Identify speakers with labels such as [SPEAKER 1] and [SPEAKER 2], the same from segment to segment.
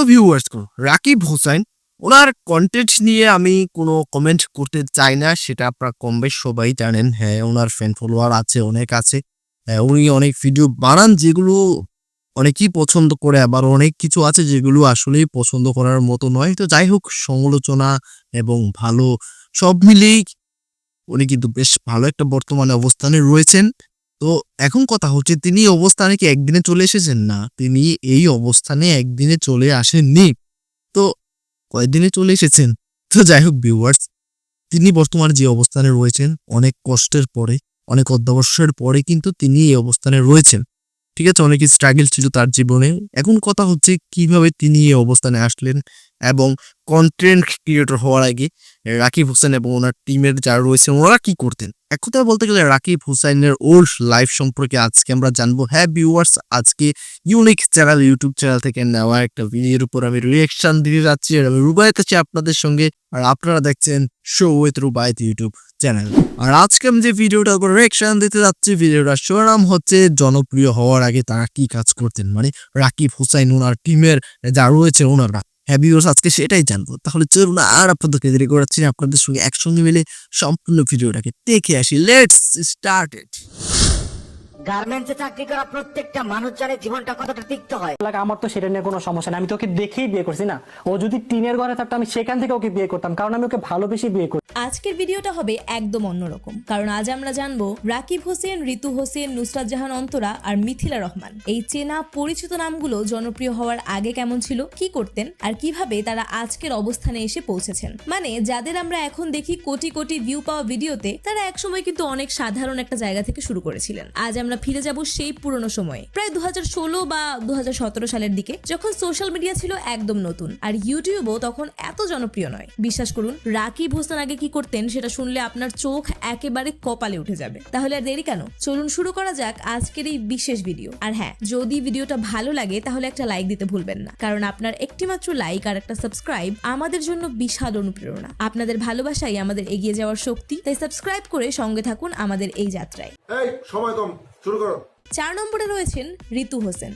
[SPEAKER 1] Viewers, Rakib Hossain ওনার content নিয়ে আমি কোনো কমেন্ট করতে চাই না, সেটা আপনারা কম বেশ সবাই জানেন। হ্যাঁ, ওনার ফ্যান ফলোয়ার আছে, অনেক আছে। উনি অনেক ভিডিও বানান যেগুলো অনেকেই পছন্দ করে, আবার অনেক কিছু আছে যেগুলো আসলেই পছন্দ করার মতো নয়। তো যাই হোক, সমালোচনা এবং ভালো সব মিলিয়েই উনি কিন্তু বেশ ভালো একটা বর্তমানে অবস্থানে রয়েছেন। তো এখন কথা হচ্ছে, তিনি এই অবস্থানে কি একদিনে চলে এসেছেন? না, তিনি এই অবস্থানে একদিনে চলে আসেননি। তো কয়েকদিনে চলে এসেছেন। তো যাই হোক ভিউয়ার্স, তিনি বর্তমানে যে অবস্থানে রয়েছেন, অনেক কষ্টের পরে, অনেক অধ্যবসায়ের পরে কিন্তু তিনি এই অবস্থানে রয়েছেন। ঠিক আছে, অনেক স্ট্রাগল ছিল তার জীবনে। এখন কথা হচ্ছে কিভাবে তিনি এই অবস্থানে আসলেন, এবং কন্টেন্ট ক্রিয়েটর হওয়ার আগে রাকিব হোসেন এবং ওনার টিমের যারা রয়েছেন ওনারা কি করতেন। এক কথায় বলতে গেলে রাকিব হোসেনের ওল্ড লাইফ সম্পর্কে আজকে আমরা জানবো। হ্যাঁ ভিউয়ার্স, আজকে ইউনিক চ্যানেল, ইউটিউব চ্যানেল থেকে নেওয়া একটা ভিডিওর উপর আমি রিঅ্যাকশন দিতে যাচ্ছি। আর আমি রুবায়েত আছি আপনাদের সঙ্গে, আর আপনারা দেখছেন show with Rubayet YouTube channel. আর আজকে আমি যে ভিডিওটার উপর রিঅ্যাকশন দিতে যাচ্ছি, ভিডিওটার শিরোনাম হচ্ছে জনপ্রিয় হওয়ার আগে তারা কি কাজ করতেন, মানে রাকিব হোসেন ওনার টিমের যা রয়েছে ওনারা। হ্যাঁ ভিউয়ার্স, আজকে সেটাই জানবো। তাহলে চলুন আর আপনাদেরকে দেরি করাচ্ছি না, আপনাদের সঙ্গে একসঙ্গে মিলে সম্পূর্ণ ভিডিওটাকে দেখে আসি। Let's start it.
[SPEAKER 2] গার্মেন্টসে চাকরি করা প্রত্যেকটা মানুষ জানে জীবনটা কতটা তিক্ত হয়।
[SPEAKER 3] আমার তো সেটা নিয়ে কোনো সমস্যা নেই, আমি তো ওকে দেখেই বিয়ে করছি না। ও যদি টিনের ঘরে থাকতো আমি সেখান থেকে ওকে বিয়ে করতাম, কারণ আমি ওকে ভালোবেসে বিয়ে করি।
[SPEAKER 4] আজকের ভিডিওটা হবে একদম অন্যরকম, কারণ আজ আমরা জানবো রাকিব হোসেন, ঋতু হোসেন, নুসরাত জাহান অন্তরা আর মিথিলা রহমান এই চেনা পরিচিত নামগুলো জনপ্রিয় হওয়ার আগে কেমন ছিল, কি করতেন, আর কিভাবে তারা আজকের অবস্থানে এসে পৌঁছেছেন। মানে যাদের আমরা এখন দেখি কোটি কোটি ভিউ পাওয়া ভিডিওতে, তারা একসময় কিন্তু অনেক সাধারণ একটা জায়গা থেকে শুরু করেছিলেন। আজ আমরা ফিরে যাব সেই পুরনো সময়ে, প্রায় 2016 বা 2017 সালের দিকে, যখন সোশ্যাল মিডিয়া ছিল একদম নতুন আর ইউটিউবও তখন এত জনপ্রিয় নয়। বিশ্বাস করুন, রাকিব হোসেন আগে কি করতেন সেটা শুনলে আপনার চোখ একেবারে কপালে উঠে যাবে। তাহলে আর দেরি কেন, চলুন শুরু করা যাক আজকের এই বিশেষ ভিডিও। আর হ্যাঁ, যদি ভিডিওটা ভালো লাগে তাহলে একটা লাইক দিতে ভুলবেন না, কারণ আপনার একটিমাত্র লাইক আর একটা সাবস্ক্রাইব আমাদের জন্য বিশাল অনুপ্রেরণা। আপনাদের ভালোবাসাই আমাদের এগিয়ে যাওয়ার শক্তি, তাই সাবস্ক্রাইব করে সঙ্গে থাকুন আমাদের এই যাত্রায়।
[SPEAKER 5] এই সময় কম, শুরু করো।
[SPEAKER 4] 4 নম্বরে রয়েছেন ঋতু হোসেন।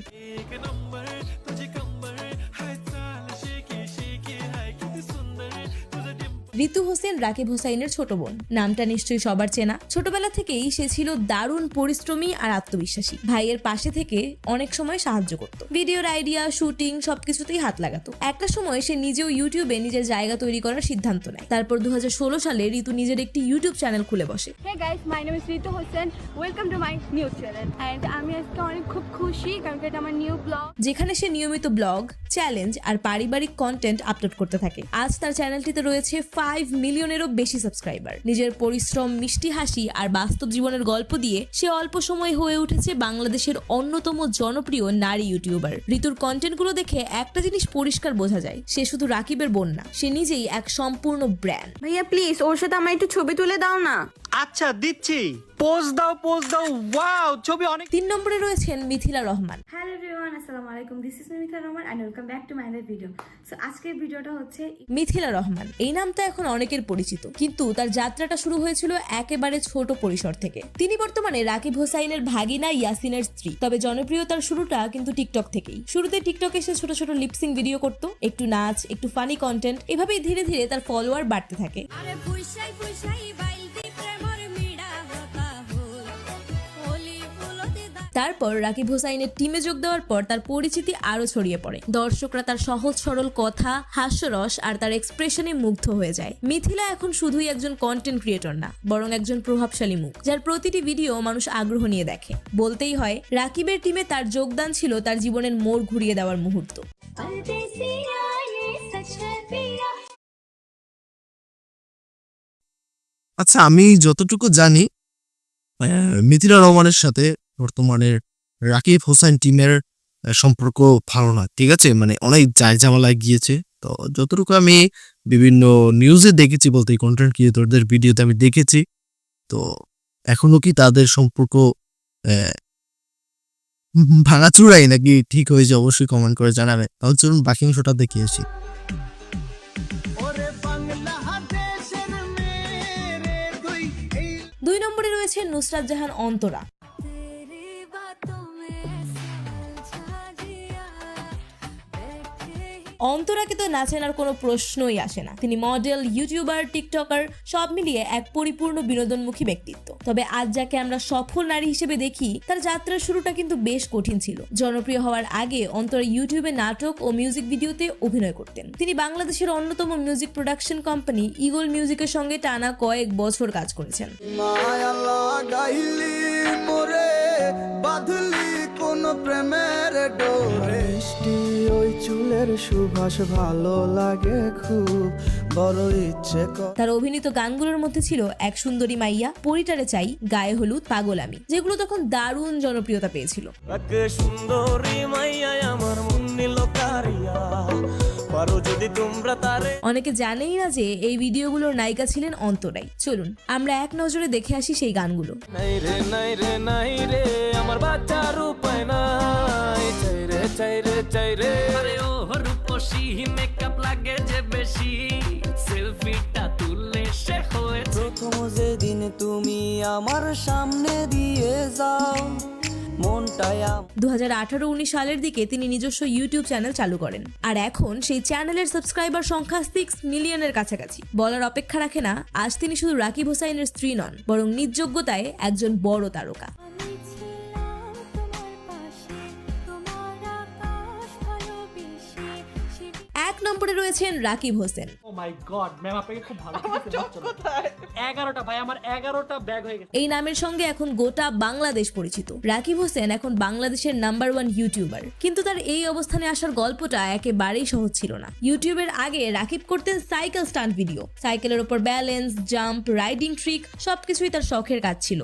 [SPEAKER 4] ঋতু হোসেন রাকিব হোসাইনের ছোট বোন। নামটা নিশ্চয়ই সবার চেনা। ছোটবেলা থেকেই সে ছিল দারুণ পরিশ্রমী আর আত্মবিশ্বাসী। ভাইয়ের পাশে থেকে অনেক সময় সাহায্য করত, ভিডিওর আইডিয়া, শুটিং সবকিছুতেই হাত লাগাতো। একটা সময় সে নিজেও ইউটিউবে নিজের জায়গা তৈরি করার সিদ্ধান্ত নেয়। তারপর 2016 সালে ঋতু নিজের একটি ইউটিউব চ্যানেল খুলে বসে।
[SPEAKER 6] Hey guys, my name is Ritu Hossain. Welcome to my new channel. And আমি আজকে অনেক খুব খুশি কারণ এটা আমার নিউ ব্লগ,
[SPEAKER 4] যেখানে সে নিয়মিত ব্লগ, চ্যালেঞ্জ আর পারিবারিক কন্টেন্ট আপলোড করতে থাকে। আজ তার চ্যানেলটিতে রয়েছে 5 মিলিয়নেরও বেশি সাবস্ক্রাইবার। নিজের পরিশ্রম, মিষ্টি হাসি আর বাস্তব জীবনের গল্প দিয়ে সে অল্প সময় হয়ে উঠেছে বাংলাদেশের অন্যতম জনপ্রিয় নারী ইউটিউবার। ঋতুর কন্টেন্টগুলো দেখে একটা জিনিস পরিষ্কার বোঝা যায়, সে শুধু রাকিবের বোন না, সে নিজেই এক সম্পূর্ণ ব্র্যান্ড।
[SPEAKER 6] ভাইয়া প্লিজ ওর সাথে আমার একটু ছবি তুলে দাও না।
[SPEAKER 3] আচ্ছা দিচ্ছি, পোজ দাও পোজ দাও। ওয়াও, ছবি অনেক।
[SPEAKER 4] 3 নম্বরে রয়েছেন মিথিলা রহমান।
[SPEAKER 7] হ্যালো এভরিওয়ান, আসসালামু আলাইকুম। This is Mithila Rahman and welcome back to my another video. So আজকের ভিডিওটা হচ্ছে
[SPEAKER 4] মিথিলা রহমান এই নামটা এখন অনেকের পরিচিত, কিন্তু তার যাত্রাটা শুরু হয়েছিল একেবারে ছোট পরিসর থেকে। তিনি বর্তমানে রাকিব হোসাইনের ভাগিনা ইয়াসিনের স্ত্রী। তবে জনপ্রিয়তার শুরুটা কিন্তু টিকটক থেকেই। শুরুতে টিকটকে সে ছোট ছোট লিপসিং ভিডিও করত, একটু নাচ, একটু ফানি কন্টেন্ট। এভাবেই ধীরে ধীরে তার ফলোয়ার বাড়তে থাকে। তারপর রাকিব হোসাইনের টিমে যোগ দেওয়ার পর তার পরিচিতি আরো ছড়িয়ে পড়ে। দর্শকরা তার সহজ সরল কথা, হাস্যরস আর তার এক্সপ্রেশনে মুগ্ধ হয়ে যায়। মিথিলা এখন শুধুই একজন কন্টেন্ট ক্রিয়েটর না, বরং একজন প্রভাবশালী মুখ, যার প্রতিটি ভিডিও মানুষ আগ্রহ নিয়ে দেখে। বলতেই হয়, রাকিবের টিমে তার যোগদান ছিল তার জীবনের মোড় ঘুরিয়ে দেওয়ার মুহূর্ত।
[SPEAKER 1] আচ্ছা, আমি যতটুকু জানি মিথিলা রহমানের সাথে বর্তমানে রাকিব হোসেন টিমের সম্পর্ক ভালো না। ঠিক আছে, মানে অনেক ঝামেলায় গিয়েছে। তো যতটুকু আমি বিভিন্ন নিউজে দেখেছি, বলতে কন্টেন্ট ক্রিয়েটরদের ভিডিওতে আমি দেখেছি, তো এখনো কি তাদের সম্পর্ক ভাঙাচুরাই নাকি ঠিক হয়েছে, অবশ্যই কমেন্ট করে জানাবে। তাহলে চলুন বাকি অংশটা দেখে আসি।
[SPEAKER 4] 2 নম্বরে রয়েছে নুসরাত জাহান অন্তরা। অন্তরাকে তো না চেনার কোনো প্রশ্নই আসে না। তিনি মডেল, ইউটিউবার, টিকটকার সব মিলিয়ে এক পরিপূর্ণ বিনোদনমুখী ব্যক্তিত্ব। তবে আজ যাকে আমরা সফল নারী হিসেবে দেখি, তার যাত্রার শুরুটা কিন্তু বেশ কঠিন ছিল। জনপ্রিয় হওয়ার আগে অন্তরা ইউটিউবে নাটক ও মিউজিক ভিডিওতে অভিনয় করতেন। তিনি বাংলাদেশের অন্যতম মিউজিক প্রোডাকশন কোম্পানি ইগল মিউজিকের সঙ্গে টানা কয়েক বছর কাজ করেছেন। তার অভিনীত গানগুলোর মধ্যে ছিল এক সুন্দরী মাইয়া, পরিটারে চাই, গায়ে হলুদ, পাগল আমি, যেগুলো তখন দারুণ জনপ্রিয়তা পেয়েছিল। অনেকে জানেই না যে এই ভিডিওগুলোর নায়িকা ছিলেন অন্তরাই। চলুন আমরা এক নজরে দেখে আসি সেই গানগুলো।
[SPEAKER 8] প্রথম যেদিন তুমি আমার সামনে দিয়ে যাও
[SPEAKER 4] 2018-19 সালের দিকে তিনি নিজস্ব ইউটিউব চ্যানেল চালু করেন, আর এখন সেই চ্যানেলের সাবস্ক্রাইবার সংখ্যা 6 মিলিয়নের কাছাকাছি। বলার অপেক্ষা রাখে না, আজ তিনি শুধু রাকিব হোসাইনের স্ত্রী নন, বরং নিজ যোগ্যতায় একজন বড় তারকা। এক নম্বরে রয়েছেন রাকিব হোসেন।
[SPEAKER 3] ও মাই গড ম্যাম, আপনাকে খুব ভালো লাগছে। 11টা ভাই, আমার 11টা ব্যাগ হয়ে গেছে।
[SPEAKER 4] এই নামের সঙ্গে এখন গোটা বাংলাদেশ পরিচিত। রাকিব হোসেন এখন বাংলাদেশের নাম্বার 1 ইউটিউবার। কিন্তু তার এই অবস্থানে আসার গল্পটা একেবারেই সহজ ছিল না। ইউটিউবের আগে রাকিব করতেন সাইকেল স্টান্ট ভিডিও। সাইকেলের উপর ব্যালেন্স, জাম্প, রাইডিং ট্রিক সবকিছুই তার শখের কাজ ছিল।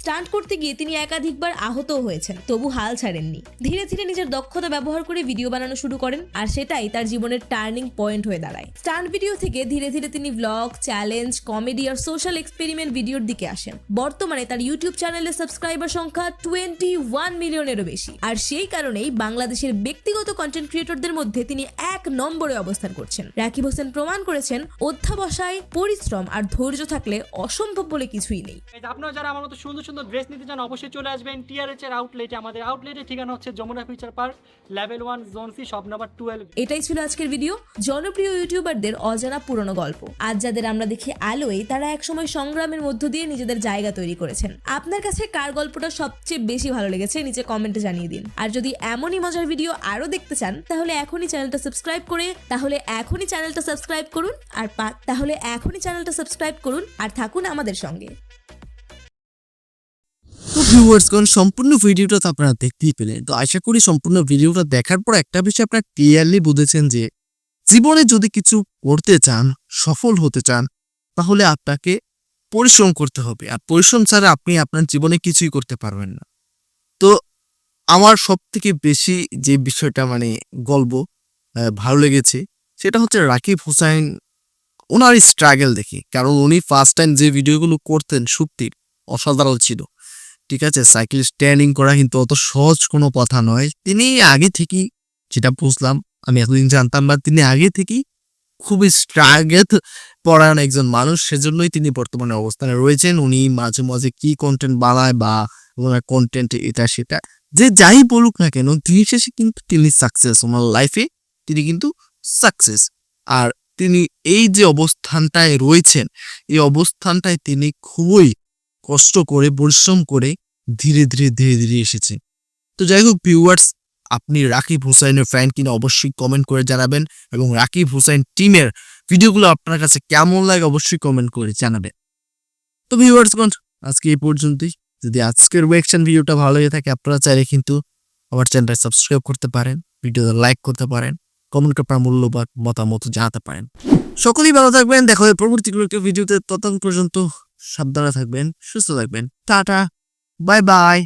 [SPEAKER 4] স্টান্ট করতে গিয়ে তিনি একাধিকবার আহতও হয়েছেন, তবু হাল ছাড়েননি। ধীরে ধীরে নিজের দক্ষতা ব্যবহার করে ভিডিও বানানো শুরু করেন, আর সেটাই তার জীবনের টার্নিং পয়েন্ট হয়ে দাঁড়ায়। স্টান্ট ভিডিও থেকে ধীরে ধীরে তিনি ভ্লগ, চ্যালেঞ্জ, কমেডি আর সোশ্যাল এক্সপেরিমেন্ট ভিডিওর দিকে আসেন। বর্তমানে তার ইউটিউব চ্যানেলের সাবস্ক্রাইবার সংখ্যা 21 মিলিয়নেরও বেশি, আর সেই কারণেই বাংলাদেশের ব্যক্তিগত কন্টেন্ট ক্রিয়েটরদের মধ্যে তিনি 1 নম্বরে অবস্থান করছেন। রাকিব হোসেন প্রমাণ করেছেন অধ্যাবসায়, পরিশ্রম আর ধৈর্য থাকলে অসম্ভব বলে কিছুই নেই।
[SPEAKER 3] আপনারা যারা আমার মতো সুন্দর ড্রেস নিতে চান অবশ্যই চলে আসবেন টিআরএচ এর আউটলেটে। আমাদের আউটলেটের ঠিকানা হচ্ছে Jamuna future park, level 1, zone C, shop number 12।
[SPEAKER 4] এটাই ছিল আজকের ভিডিও, জনপ্রিয় ইউটিউবারদের অজানা পুরনো গল্প। আজ যাদের আমরা দেখি আলোয়, তারা একসময় সংগ্রামের মধ্য দিয়ে নিজেদের জায়গা তৈরি করেছেন। আপনার কাছে কার গল্পটা সবচেয়ে বেশি ভালো লেগেছে নিচে কমেন্টে জানিয়ে দিন। আর যদি এমনই মজার ভিডিও আরো দেখতে চান, তাহলে এখনই চ্যানেলটা সাবস্ক্রাইব করুন আর থাকুন আমাদের সঙ্গে।
[SPEAKER 1] তো ভিউয়ার্সগণ, সম্পূর্ণ ভিডিওটা তো আপনারা দেখতেই পেলেন। তো আশা করি সম্পূর্ণ ভিডিওটা দেখার পর একটা বিষয় আপনারা ক্লিয়ারলি বুঝেছেন যে জীবনে যদি কিছু করতে চান, সফল হতে চান, তাহলে আপনাকে পরিশ্রম করতে হবে। আর পরিশ্রম ছাড়া আপনি আপনার জীবনে কিছুই করতে পারবেন না। তো আমার সব থেকে বেশি যে বিষয়টা গল্প ভালো লেগেছে, সেটা হচ্ছে রাকিব হোসাইন, ওনার স্ট্রাগল দেখি। কারণ উনি ফার্স্ট টাইম যে ভিডিওগুলো করতেন সত্যি অসাধারণ ছিল। ঠিক আছে, সাইকেল স্ট্যান্ডিং করা কিন্তু অত সহজ কোনো কথা নয়। তিনি আগে থেকেই, যেটা বুঝলাম, আমি এতদিন জানতাম না, তিনি আগে থেকেই খুবই স্ট্রাগল পরায়ণ একজন মানুষ। সেজন্যই তিনি বর্তমানে অবস্থানে রয়েছেন। উনি মাঝে মাঝে কি কন্টেন্ট বানায় বা ওনার কন্টেন্ট এটা সেটা যে যাই বলুক না কেন, দিন শেষে কিন্তু তিনি সাকসেস। ওনার লাইফে তিনি কিন্তু সাকসেস। আর তিনি এই যে অবস্থানটায় রয়েছেন, এই অবস্থানটায় তিনি খুবই কষ্ট করে, পরিশ্রম করে ধীরে ধীরে এসেছে। তো যাই হোক ভিউয়ার্স, আপনি রাকিব হোসাইনের ফ্যান কিনা অবশ্যই কমেন্ট করে জানাবেন, এবং রাকিব হোসাইন টিমের ভিডিওগুলো আপনার কাছে কেমন লাগে অবশ্যই কমেন্ট করে জানাবেন। তো ভিউয়ার্সগণ, আজকে এই পর্যন্তই। যদি আজকের রিঅ্যাকশন ভিডিওটা ভালো লেগে থাকে, আপনারা চাইলে কিন্তু আমার চ্যানেলটা সাবস্ক্রাইব করতে পারেন, ভিডিওটা লাইক করতে পারেন, কমেন্ট করে আপনার মূল্যবান মতামত জানাতে পারেন। সকলেই ভালো থাকবেন, দেখা হবে পরবর্তী কোনো একটা ভিডিওতে। ততক্ষণ পর্যন্ত সাবধানে থাকবেন, সুস্থ থাকবেন। Tata, bye bye.